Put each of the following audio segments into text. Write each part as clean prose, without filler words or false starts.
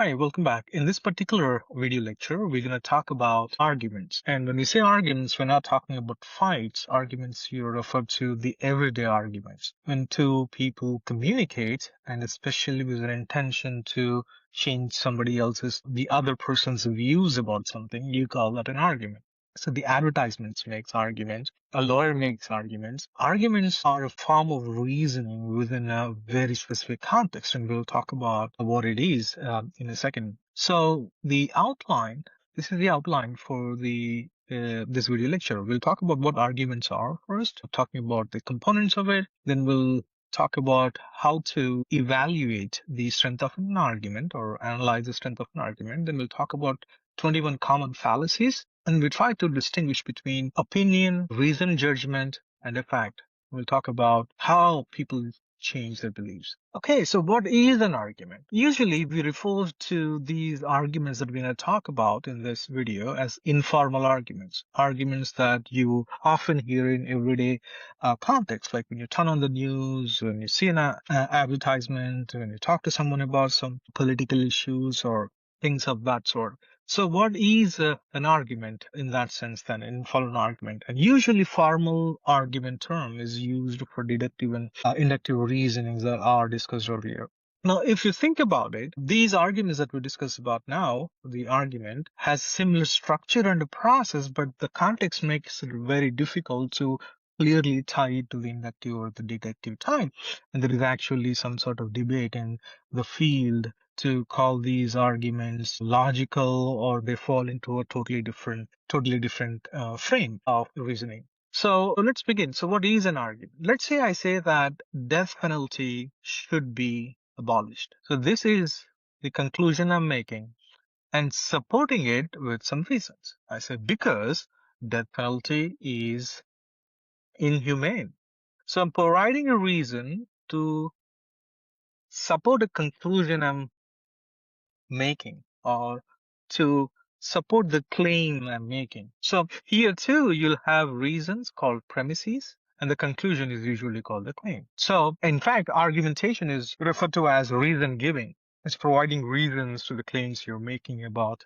Hi, welcome back. In this particular video lecture, we're going to talk about arguments. And when we say arguments, we're not talking about fights. Arguments here refer to the everyday arguments. When two people communicate, and especially with an intention to change the other person's views about something, you call that an argument. So the advertisements makes arguments. A lawyer makes arguments. Arguments are a form of reasoning within a very specific context, and we'll talk about what it is in a second. So this is the outline for this video lecture. We'll talk about what arguments are first, talking about the components of it. Then we'll talk about how to evaluate the strength of an argument or analyze the strength of an argument. Then we'll talk about 21 common fallacies. And we try to distinguish between opinion, reason, judgment, and a fact. We'll talk about how people change their beliefs. Okay, so what is an argument? Usually we refer to these arguments that we're going to talk about in this video as informal arguments. Arguments that you often hear in everyday context, like when you turn on the news, when you see an advertisement, when you talk to someone about some political issues or things of that sort. So what is an argument in that sense then, an informal argument? And usually formal argument term is used for deductive and inductive reasonings that are discussed earlier. Now, if you think about it, these arguments that we discuss about now, the argument has similar structure and process, but the context makes it very difficult to clearly tie it to the inductive or the deductive type. And there is actually some sort of debate in the field to call these arguments logical, or they fall into a totally different frame of reasoning. So let's begin. So what is an argument? Let's say I say that death penalty should be abolished. So this is the conclusion I'm making and supporting it with some reasons. I say because death penalty is inhumane. So I'm providing a reason to support a conclusion I'm making or to support the claim I'm making. So here too, you'll have reasons called premises, and the conclusion is usually called the claim. So in fact, argumentation is referred to as reason giving. It's providing reasons to the claims you're making about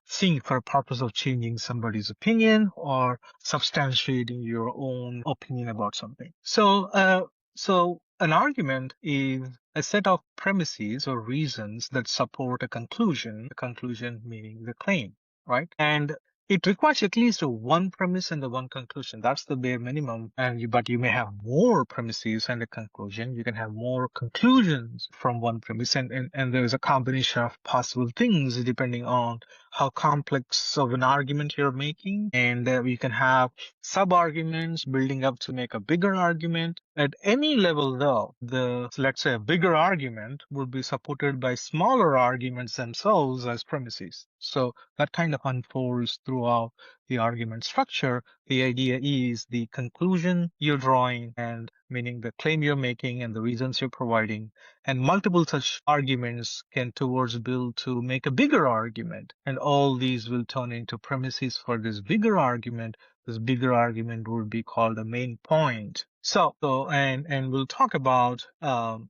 seeing for a purpose of changing somebody's opinion or substantiating your own opinion about something. So an argument is a set of premises or reasons that support a conclusion meaning the claim, right? And it requires at least one premise and the one conclusion. That's the bare minimum. But you may have more premises and a conclusion. You can have more conclusions from one premise, and there is a combination of possible things depending on how complex of an argument you're making. And you can have sub-arguments building up to make a bigger argument. At any level, though, let's say a bigger argument would be supported by smaller arguments themselves as premises. So that kind of unfolds throughout the argument structure. The idea is the conclusion you're drawing, and meaning the claim you're making and the reasons you're providing, and multiple such arguments can towards build to make a bigger argument, and all these will turn into premises for this bigger argument. This bigger argument would be called a main point. And we'll talk about the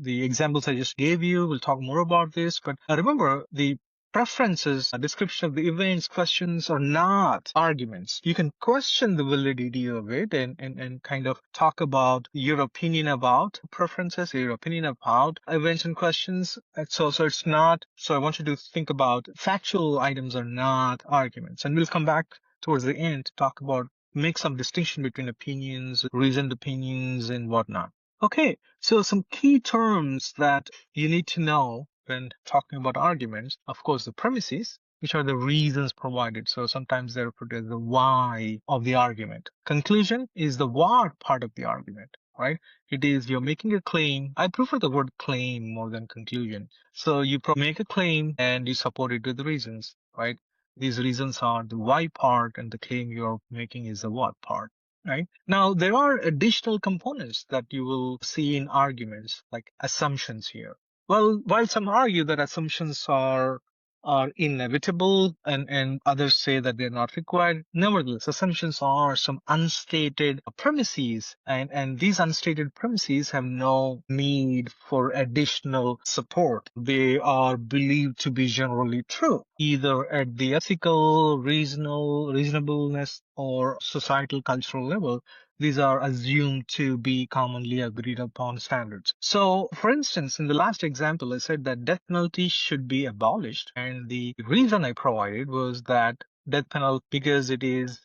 examples I just gave you. We'll talk more about this, but remember the preferences, a description of the events, questions are not arguments. You can question the validity of it and kind of talk about your opinion about preferences, your opinion about events and questions. So it's not, so I want you to think about factual items are not arguments. And we'll come back towards the end to talk about, make some distinction between opinions, reasoned opinions, and whatnot. Okay, so some key terms that you need to know when talking about arguments, of course, the premises, which are the reasons provided. So sometimes they're referred as the why of the argument. Conclusion is the what part of the argument, right? It is you're making a claim. I prefer the word claim more than conclusion. So you make a claim and you support it with the reasons, right? These reasons are the why part, and the claim you're making is the what part. Right? Now, there are additional components that you will see in arguments, like assumptions here. Well, while some argue that assumptions are are inevitable, and others say that they're not required. Nevertheless, assumptions are some unstated premises, and these unstated premises have no need for additional support. They are believed to be generally true, either at the ethical, reasonableness, or societal, cultural level. These are assumed to be commonly agreed upon standards. So, for instance, in the last example, I said that death penalty should be abolished. And the reason I provided was that death penalty, because it is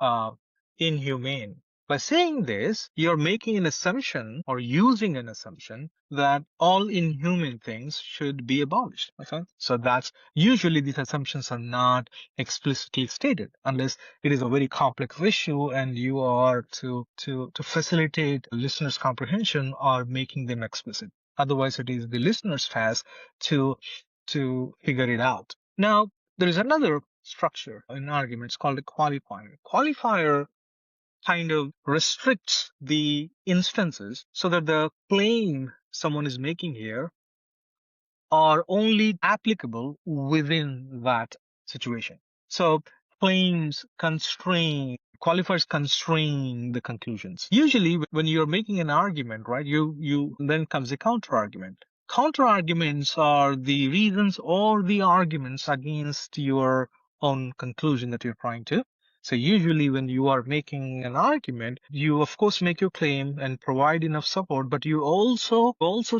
uh, inhumane. By saying this, you're making an assumption or using an assumption that all inhuman things should be abolished. Okay? So that's usually these assumptions are not explicitly stated unless it is a very complex issue and you are to facilitate listeners' comprehension or making them explicit. Otherwise, it is the listener's task to figure it out. Now, there is another structure in arguments called a qualifier. Qualifier kind of restricts the instances so that the claim someone is making here are only applicable within that situation. So claims constrain, qualifiers constrain the conclusions. Usually when you're making an argument, right, you then comes a counter argument. Counter arguments are the reasons or the arguments against your own conclusion that you're trying to. So usually when you are making an argument, you of course make your claim and provide enough support, but you also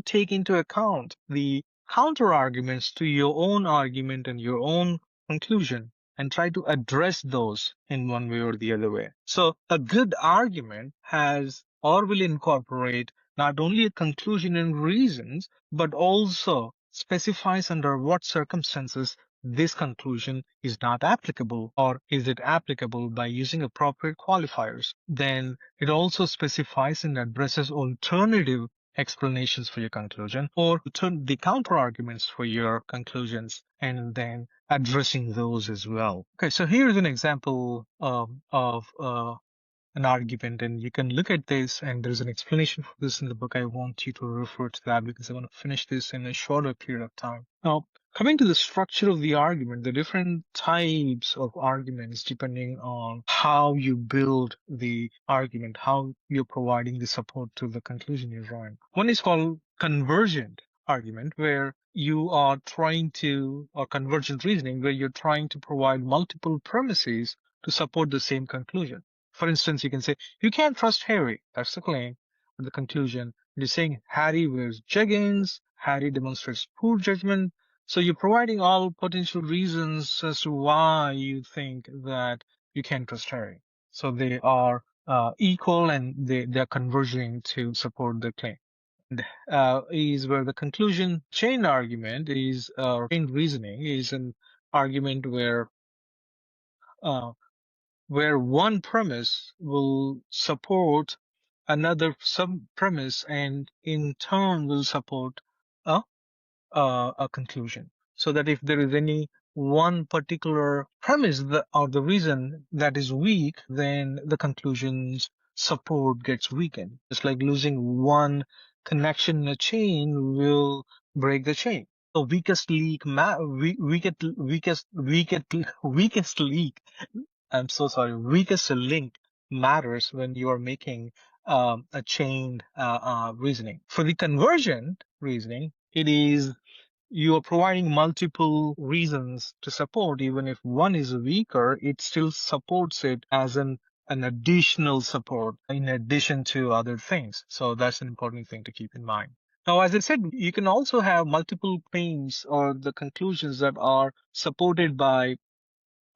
take into account the counter arguments to your own argument and your own conclusion and try to address those in one way or the other way. So a good argument has or will incorporate not only a conclusion and reasons, but also specifies under what circumstances this conclusion is not applicable, or is it applicable by using appropriate qualifiers. Then it also specifies and addresses alternative explanations for your conclusion or turn the counter arguments for your conclusions and then addressing those as well. Okay, so here's an example of an argument, and you can look at this, and there's an explanation for this in the book. I want you to refer to that because I want to finish this in a shorter period of time. Now, coming to the structure of the argument, the different types of arguments depending on how you build the argument, how you're providing the support to the conclusion you're drawing. One is called convergent argument, where you are trying to, or convergent reasoning, where you're trying to provide multiple premises to support the same conclusion. For instance, you can say, you can't trust Harry. That's the claim. But the conclusion, you're saying Harry wears jeggings, Harry demonstrates poor judgment. So you're providing all potential reasons as to why you think that you can't trust Harry. So they are equal and they're converging to support the claim. Is where the conclusion chain argument is, chain reasoning is an argument where one premise will support another sub premise and in turn will support a, a conclusion. So that if there is any one particular premise or the reason that is weak, then the conclusion's support gets weakened. It's like losing one connection in a chain will break the chain. The weakest leak, weakest leak, I'm so sorry, weakest link matters when you are making a chained reasoning. For the convergent reasoning, it is you are providing multiple reasons to support. Even if one is weaker, it still supports it as an additional support in addition to other things. So that's an important thing to keep in mind. Now, as I said, you can also have multiple claims or the conclusions that are supported by,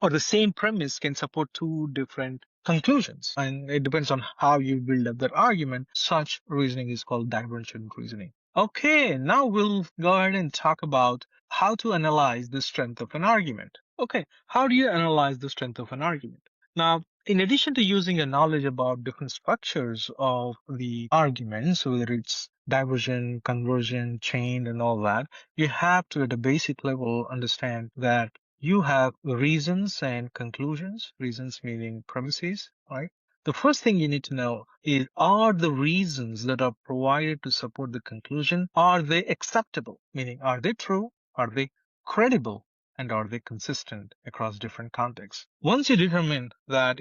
or the same premise can support two different conclusions. And it depends on how you build up that argument. Such reasoning is called divergent reasoning. Okay, now we'll go ahead and talk about how to analyze the strength of an argument. Okay, how do you analyze the strength of an argument? Now, in addition to using a knowledge about different structures of the arguments, whether it's divergent, convergent, chained, and all that, you have to, at a basic level, understand that you have reasons and conclusions, reasons meaning premises, right? The first thing you need to know is, are the reasons that are provided to support the conclusion, are they acceptable? Meaning, are they true? Are they credible? and are they consistent across different contexts? Once you determine that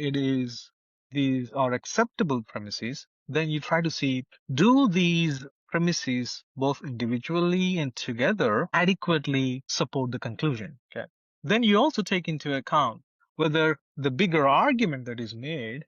these are acceptable premises, then you try to see, do these premises both individually and together adequately support the conclusion? Okay. Then you also take into account whether the bigger argument that is made,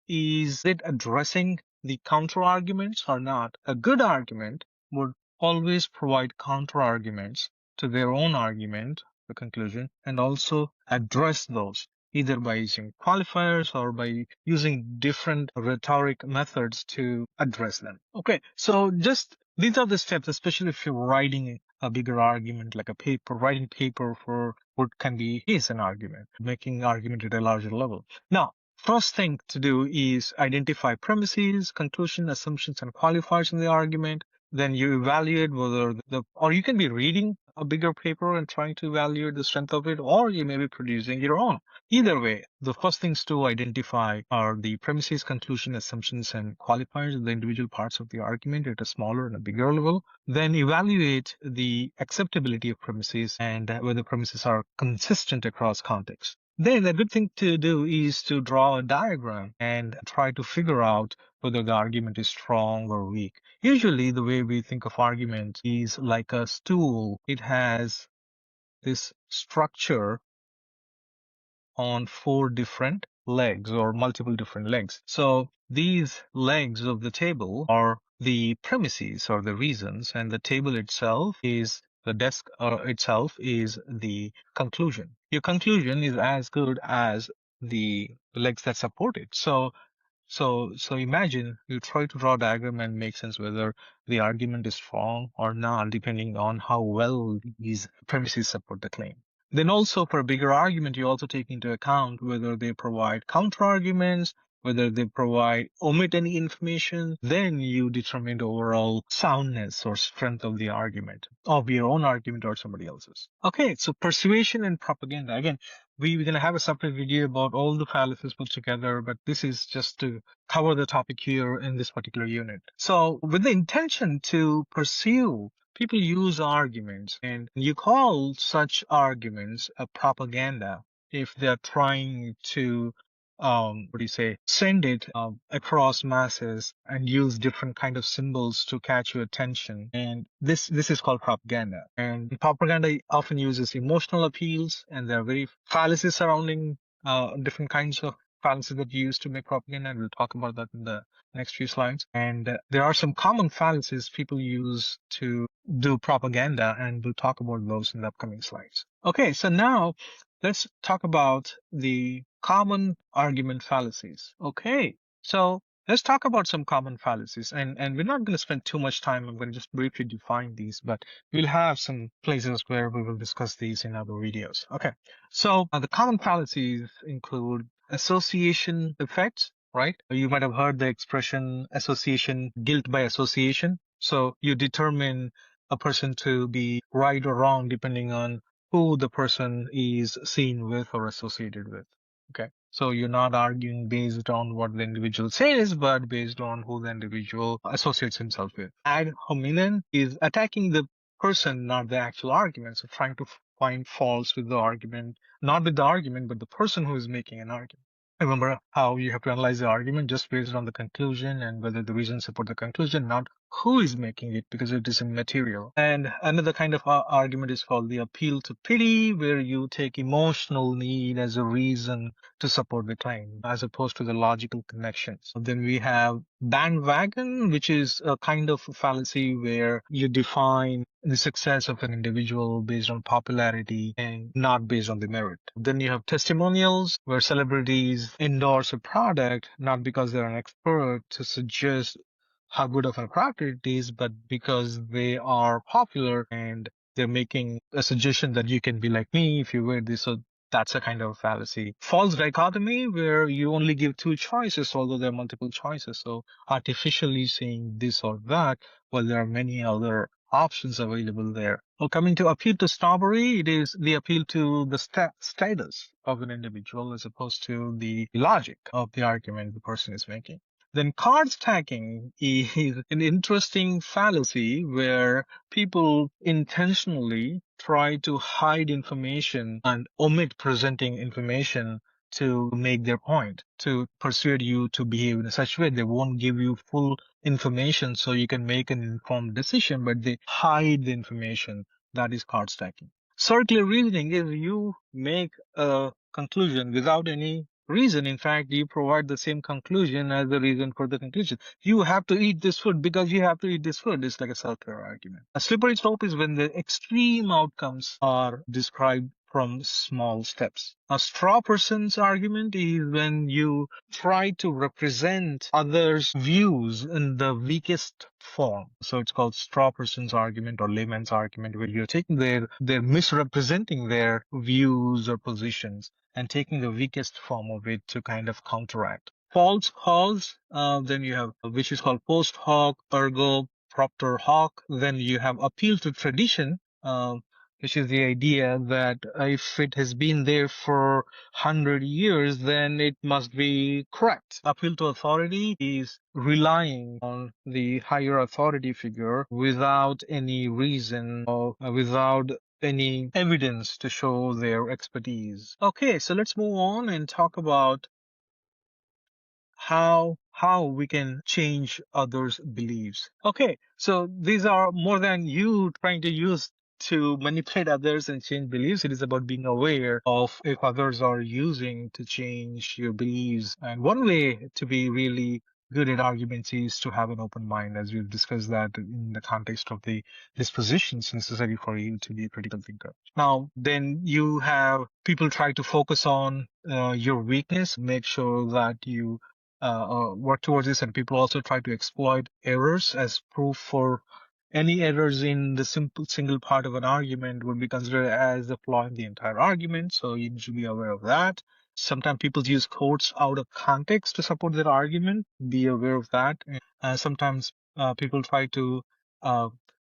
is it addressing the counter arguments or not? A good argument would always provide counter arguments to their own argument, the conclusion, and also address those either by using qualifiers or by using different rhetoric methods to address them. Okay, so just these are the steps, especially if you're writing a bigger argument like a paper, writing paper for what can be is an argument, making argument at a larger level. Now, first thing to do is identify premises, conclusion, assumptions, and qualifiers in the argument. Then you evaluate whether or you can be reading a bigger paper and trying to evaluate the strength of it, or you may be producing your own. Either way, the first things to identify are the premises, conclusion, assumptions, and qualifiers of the individual parts of the argument at a smaller and a bigger level. Then evaluate the acceptability of premises and whether premises are consistent across contexts. Then a good thing to do is to draw a diagram and try to figure out whether the argument is strong or weak. Usually the way we think of argument is like a stool. It has this structure on 4 different legs or multiple different legs. So these legs of the table are the premises or the reasons, and the table itself is the desk itself is the conclusion. Your conclusion is as good as the legs that support it. So imagine you try to draw a diagram and make sense whether the argument is strong or not, depending on how well these premises support the claim. Then also for a bigger argument, you also take into account whether they provide counter arguments, whether they omit any information. Then you determine the overall soundness or strength of the argument, of your own argument or somebody else's. Okay, so persuasion and propaganda. Again, we're going to have a separate video about all the fallacies put together, but this is just to cover the topic here in this particular unit. So with the intention to pursue, people use arguments, and you call such arguments a propaganda if they're trying to send it across masses and use different kind of symbols to catch your attention. And this is called propaganda. And propaganda often uses emotional appeals, and there are very fallacies surrounding different kinds of fallacies that you use to make propaganda, and we'll talk about that in the next few slides. And there are some common fallacies people use to do propaganda, and we'll talk about those in the upcoming slides. Okay, so now let's talk about the common argument fallacies. Okay, so let's talk about some common fallacies, and we're not going to spend too much time. I'm going to just briefly define these, but we'll have some places where we will discuss these in other videos. Okay, so the common fallacies include association effects, right? You might have heard the expression association, guilt by association. So you determine a person to be right or wrong depending on who the person is seen with or associated with. Okay, so you're not arguing based on what the individual says, but based on who the individual associates himself with. Ad hominem is attacking the person, not the actual argument. So trying to find faults with the argument, not with the argument, but the person who is making an argument. Remember how you have to analyze the argument just based on the conclusion and whether the reasons support the conclusion, not who is making it, because it is immaterial. And another kind of argument is called the appeal to pity, where you take emotional need as a reason to support the claim, as opposed to the logical connections. Then we have bandwagon, which is a kind of fallacy where you define the success of an individual based on popularity and not based on the merit. Then you have testimonials, where celebrities endorse a product not because they're an expert to suggest how good of a product it is, but because they are popular and they're making a suggestion that you can be like me if you wear this. So that's a kind of fallacy. False dichotomy, where you only give 2 choices, although there are multiple choices. So artificially saying this or that, while there are many other options available there. Well, coming to appeal to snobbery, it is the appeal to the status of an individual as opposed to the logic of the argument the person is making. Then card stacking is an interesting fallacy where people intentionally try to hide information and omit presenting information to make their point, to persuade you to behave in such way. They won't give you full information so you can make an informed decision, but they hide the information. That is card stacking. Circular reasoning is you make a conclusion without any reason. In fact, you provide the same conclusion as the reason for the conclusion. You have to eat this food because you have to eat this food. It's like a circular argument. A slippery slope is when the extreme outcomes are described from small steps. A straw person's argument is when you try to represent others' views in the weakest form. So it's called straw person's argument or layman's argument, where you're taking they're misrepresenting their views or positions and taking the weakest form of it to kind of counteract. False cause, then you have, which is called post hoc, ergo propter hoc. Then you have appeal to tradition, which is the idea that if it has been there for 100 years, then it must be correct. Appeal to authority is relying on the higher authority figure without any reason or without any evidence to show their expertise. Okay, so let's move on and talk about how we can change others' beliefs. Okay, so these are more than you trying to use to manipulate others and change beliefs. It is about being aware of if others are using to change your beliefs. And one way to be really good at arguments is to have an open mind, as we've discussed that in the context of the dispositions necessary for you to be a critical thinker. Now, then you have people try to focus on your weakness, make sure that you work towards this, and people also try to exploit errors as proof for any errors in the single part of an argument would be considered as a flaw in the entire argument. So you should be aware of that. Sometimes people use quotes out of context to support their argument. Be aware of that. Sometimes people try to uh,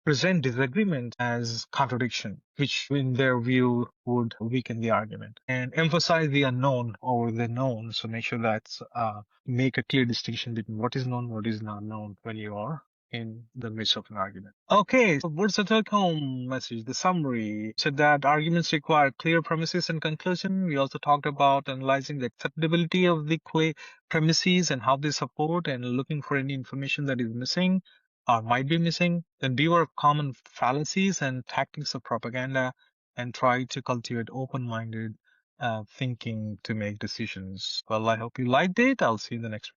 present disagreement as contradiction, which in their view would weaken the argument, and emphasize the unknown over the known. So make sure that make a clear distinction between what is known, what is not known when you are in the midst of an argument. Okay, so what's the take home message? The summary said that arguments require clear premises and conclusion. We also talked about analyzing the acceptability of the premises and how they support, and looking for any information that is missing or might be missing. Then beware of common fallacies and tactics of propaganda, and try to cultivate open-minded thinking to make decisions. Well, I hope you liked it. I'll see you in the next